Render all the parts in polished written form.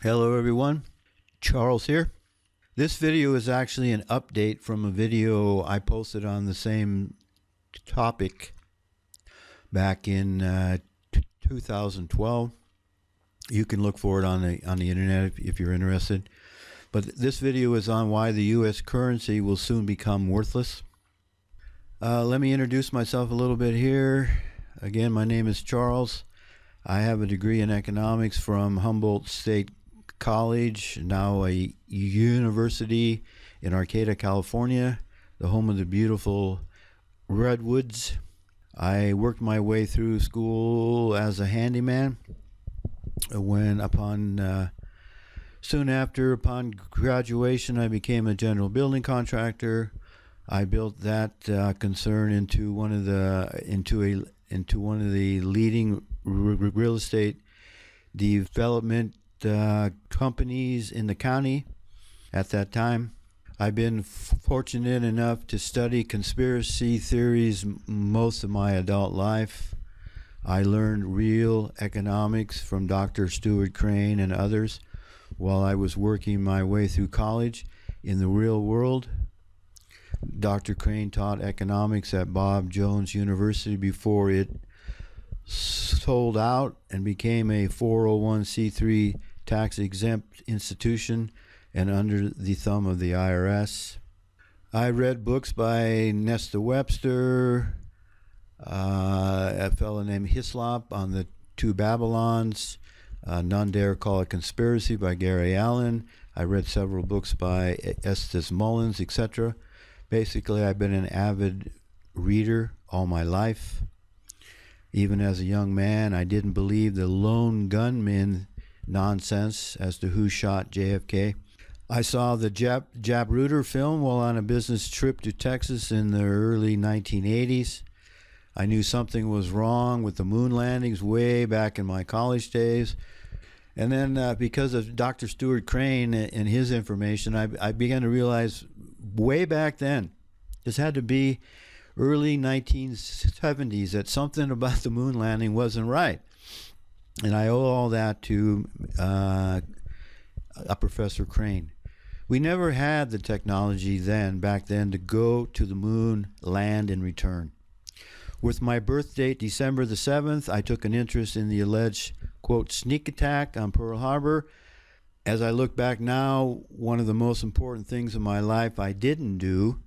Hello everyone, Charles here. This video is actually an update from a video I posted on the same topic back in 2012. You can look for it on the internet if you're interested. But this video is on why the U.S. currency will soon become worthless. Let me introduce myself a little bit here. Again, my name is Charles. I have a degree in economics from Humboldt State College, now a university in Arcata, California, the home of the beautiful redwoods. I worked my way through school as a handyman. Soon after graduation, I became a general building contractor. I built that concern into one of the leading real estate development companies in the county at that time. I've been fortunate enough to study conspiracy theories most of my adult life. I learned real economics from Dr. Stuart Crane and others while I was working my way through college in the real world. Dr. Crane taught economics at Bob Jones University before it sold out and became a 401c3 tax-exempt institution and under the thumb of the IRS. I read books by Nesta Webster, a fellow named Hislop on the Two Babylons, None Dare Call It Conspiracy by Gary Allen. I read several books by Estes Mullins, etc. Basically, I've been an avid reader all my life. Even as a young man, I didn't believe the lone gunman nonsense as to who shot JFK. I saw the Zapruder film while on a business trip to Texas in the early 1980s. I knew something was wrong with the moon landings way back in my college days. And then because of Dr. Stuart Crane and his information, I began to realize way back then, this had to be early 1970s, that something about the moon landing wasn't right. And I owe all that to Professor Crane. We never had the technology back then to go to the moon, land, and return. With my birth date, December the 7th, I took an interest in the alleged, quote, sneak attack on Pearl Harbor. As I look back now, one of the most important things in my life I didn't do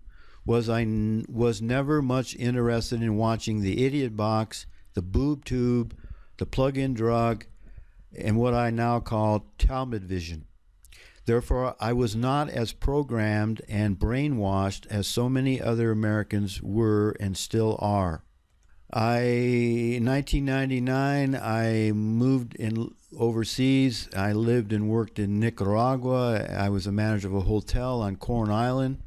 was I was never much interested in watching the idiot box, the boob tube, the plug-in drug, and what I now call Talmud vision. Therefore, I was not as programmed and brainwashed as so many other Americans were and still are. In 1999, I moved overseas. I lived and worked in Nicaragua. I was a manager of a hotel on Corn Island.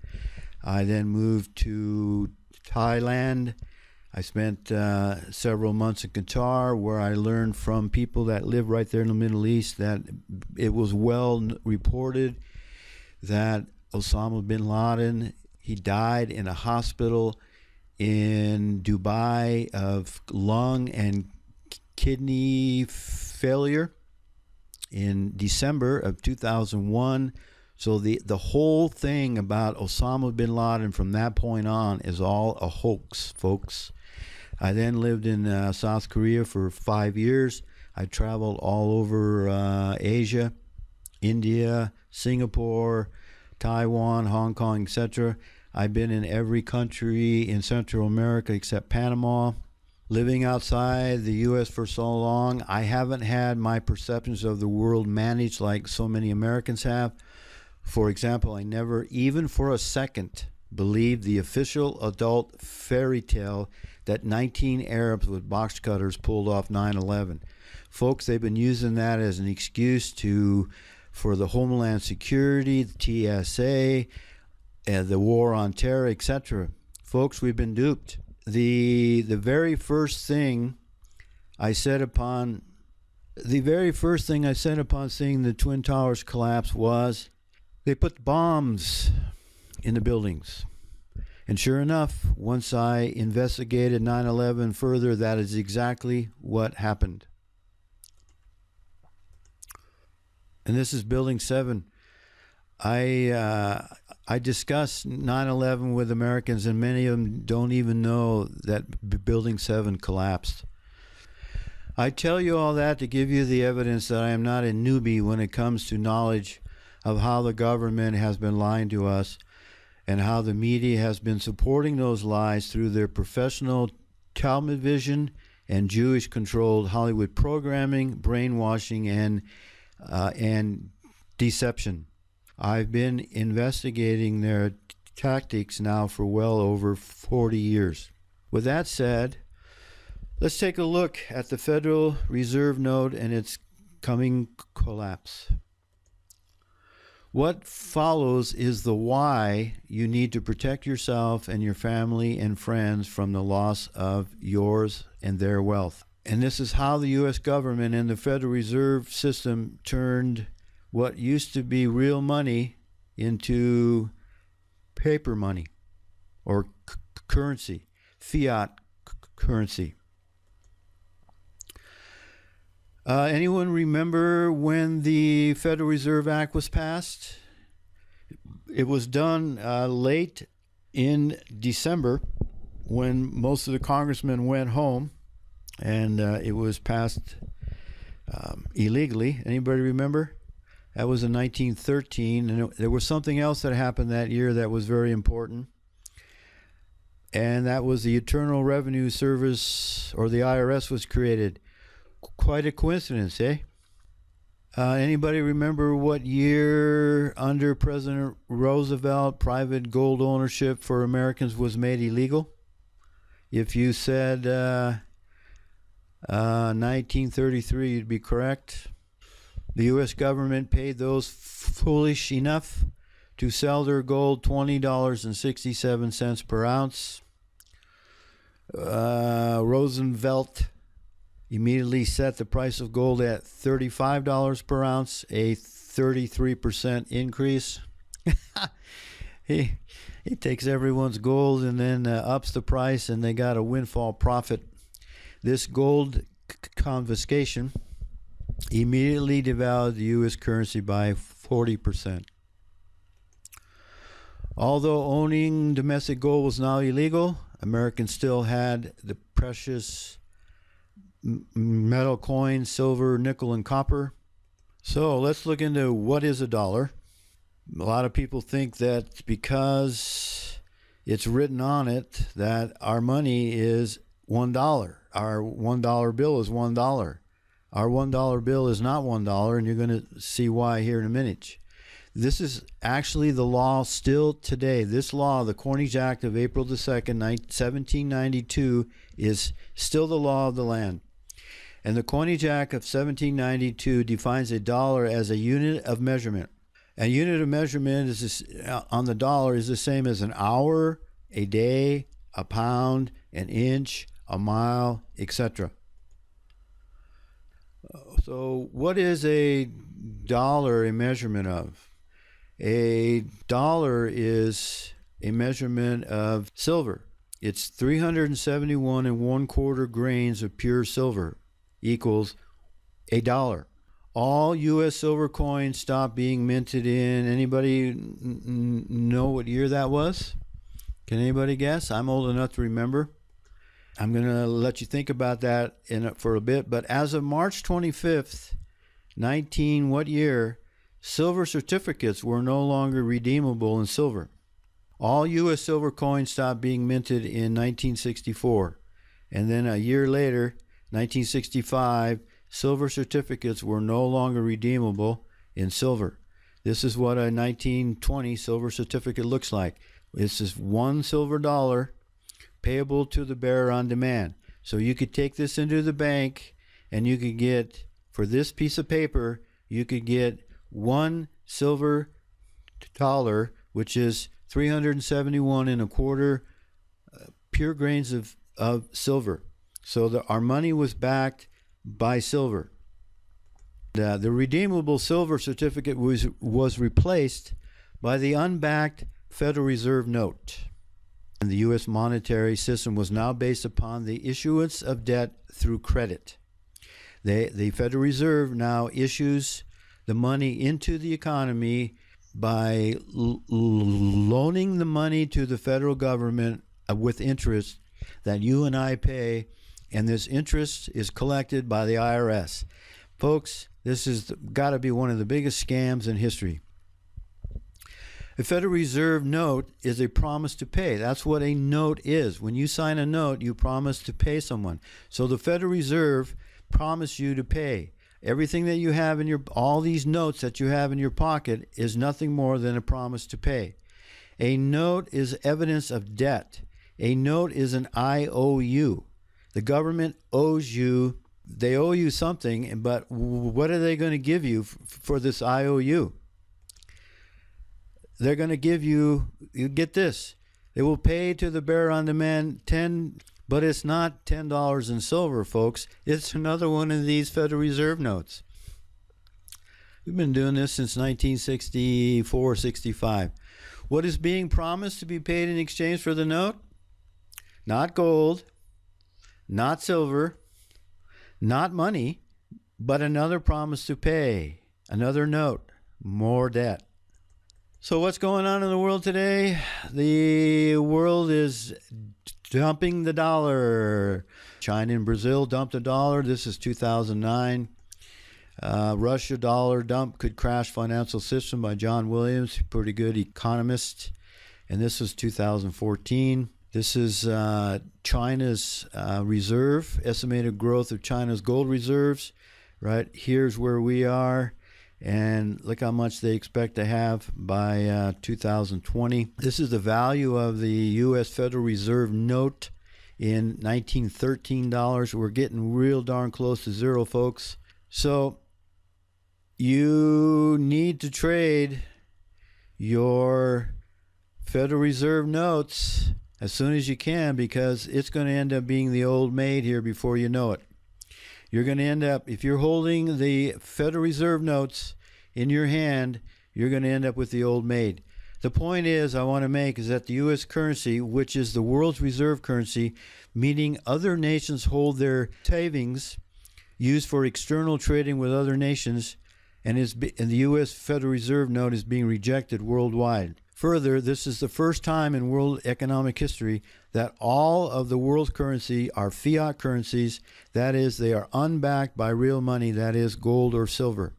I then moved to Thailand. I spent several months in Qatar, where I learned from people that live right there in the Middle East that it was well reported that Osama bin Laden, he died in a hospital in Dubai of lung and kidney failure in December of 2001. So the whole thing about Osama bin Laden from that point on is all a hoax, folks. I then lived in South Korea for 5 years. I traveled all over Asia, India, Singapore, Taiwan, Hong Kong, etc. I've been in every country in Central America except Panama. Living outside the U.S. for so long, I haven't had my perceptions of the world managed like so many Americans have. For example, I never, even for a second, believed the official adult fairy tale that 19 Arabs with box cutters pulled off 9/11. Folks, they've been using that as an excuse for the Homeland Security, the TSA, the war on terror, etc. Folks, we've been duped. The very first thing I said upon seeing the Twin Towers collapse was they put bombs in the buildings. And sure enough, once I investigated 9/11 further, that is exactly what happened. And this is Building 7. I discussed 9/11 with Americans, and many of them don't even know that Building 7 collapsed. I tell you all that to give you the evidence that I am not a newbie when it comes to knowledge of how the government has been lying to us and how the media has been supporting those lies through their professional television and Jewish-controlled Hollywood programming, brainwashing, and deception. I've been investigating their tactics now for well over 40 years. With that said, let's take a look at the Federal Reserve note and its coming collapse. What follows is the why you need to protect yourself and your family and friends from the loss of yours and their wealth. And this is how the U.S. government and the Federal Reserve System turned what used to be real money into paper money or currency, fiat currency. Anyone remember when the Federal Reserve Act was passed? It was done late in December when most of the congressmen went home, and it was passed illegally. Anybody remember? That was in 1913, and there was something else that happened that year that was very important, and that was the Internal Revenue Service, or the IRS, was created. Quite a coincidence, eh? Anybody remember what year under President Roosevelt private gold ownership for Americans was made illegal? If you said 1933, you'd be correct. The U.S. government paid those foolish enough to sell their gold $20.67 per ounce. Roosevelt immediately set the price of gold at $35 per ounce, a 33% increase. He takes everyone's gold and then ups the price, and they got a windfall profit. This gold confiscation immediately devalued the U.S. currency by 40%. Although owning domestic gold was now illegal, Americans still had the precious metal coins, silver, nickel, and copper. So let's look into what is a dollar. A lot of people think that because it's written on it that our money is $1. Our $1 bill is $1. Our $1 bill is not $1, and you're going to see why here in a minute. This is actually the law still today. This law, the Coinage Act of April the 2nd, 1792, is still the law of the land. And the Coinage Act of 1792 defines a dollar as a unit of measurement. A unit of measurement is on the dollar is the same as an hour, a day, a pound, an inch, a mile, etc. So what is a dollar a measurement of? A dollar is a measurement of silver. It's 371 1/4 grains of pure silver equals a dollar. All U.S. silver coins stopped being minted in. Anybody know what year that was? Can anybody guess? I'm old enough to remember. I'm going to let you think about that for a bit. But as of March 25th, what year? Silver certificates were no longer redeemable in silver. All U.S. silver coins stopped being minted in 1964. And then a year later, 1965, silver certificates were no longer redeemable in silver. This is what a 1920 silver certificate looks like. This is $1 silver dollar payable to the bearer on demand. So you could take this into the bank and you could get, for this piece of paper, you could get $1 silver dollar, which is 371 1/4 pure grains of silver. So our money was backed by silver. The redeemable silver certificate was replaced by the unbacked Federal Reserve note. And the U.S. monetary system was now based upon the issuance of debt through credit. The Federal Reserve now issues the money into the economy by loaning the money to the federal government with interest that you and I pay, and this interest is collected by the IRS. Folks, this has got to be one of the biggest scams in history. A Federal Reserve note is a promise to pay. That's what a note is. When you sign a note, you promise to pay someone. So the Federal Reserve promised you to pay. Everything that you have in all these notes that you have in your pocket is nothing more than a promise to pay. A note is evidence of debt. A note is an IOU. The government owes you, they owe you something, but what are they going to give you for this IOU? They're going to give you get this, they will pay to the bearer on demand but it's not $10 in silver, folks. It's another one of these Federal Reserve notes. We've been doing this since 1964, 65. What is being promised to be paid in exchange for the note? Not gold, not silver, not money, but another promise to pay, another note, more debt. So what's going on in the world today? The world is dumping the dollar. China and Brazil dumped a dollar. This is 2009. Russia dollar dump could crash financial system by John Williams, pretty good economist. And this was 2014. This is China's reserve, estimated growth of China's gold reserves. Right here's where we are. And look how much they expect to have by 2020. This is the value of the U.S. Federal Reserve note in 1913 dollars. We're getting real darn close to zero, folks. So you need to trade your Federal Reserve notes as soon as you can, because it's going to end up being the old maid here before you know it. You're going to end up, if you're holding the Federal Reserve notes in your hand, you're going to end up with the old maid. The point is, I want to make, is that the U.S. currency, which is the world's reserve currency, meaning other nations hold their savings used for external trading with other nations, and the U.S. Federal Reserve note is being rejected worldwide. Further, this is the first time in world economic history that all of the world's currency are fiat currencies. That is, they are unbacked by real money, that is, gold or silver.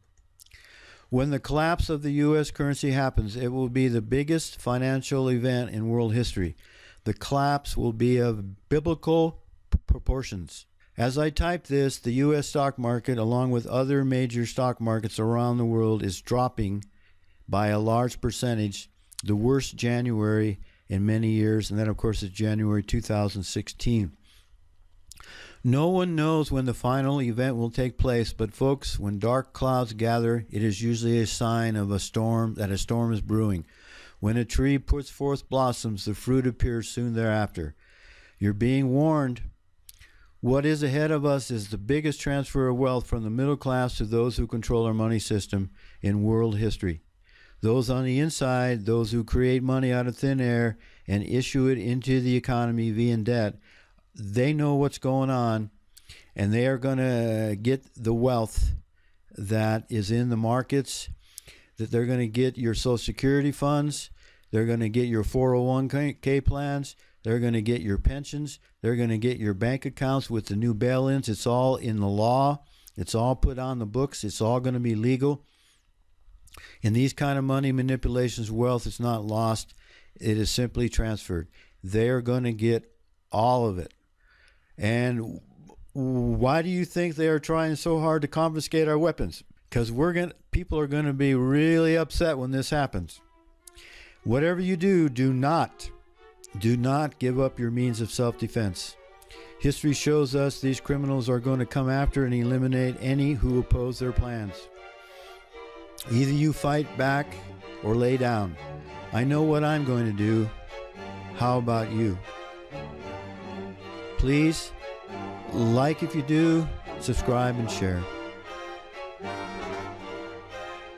When the collapse of the U.S. currency happens, it will be the biggest financial event in world history. The collapse will be of biblical proportions. As I type this, the U.S. stock market, along with other major stock markets around the world, is dropping by a large percentage. The worst January in many years, and that of course is January 2016. No one knows when the final event will take place, but folks, when dark clouds gather, it is usually a sign of a storm, that a storm is brewing. When a tree puts forth blossoms, the fruit appears soon thereafter. You're being warned. What is ahead of us is the biggest transfer of wealth from the middle class to those who control our money system in world history. Those on the inside, those who create money out of thin air and issue it into the economy via debt, they know what's going on, and they are going to get the wealth that is in the markets, that they're going to get your Social Security funds, they're going to get your 401k plans, they're going to get your pensions, they're going to get your bank accounts with the new bail-ins. It's all in the law. It's all put on the books. It's all going to be legal. In these kind of money manipulations, wealth is not lost. It is simply transferred. They are going to get all of it. And why do you think they are trying so hard to confiscate our weapons? Because people are going to be really upset when this happens. Whatever you do, do not give up your means of self-defense. History shows us these criminals are going to come after and eliminate any who oppose their plans. Either you fight back or lay down. I know what I'm going to do. How about you? Please, like if you do, subscribe and share.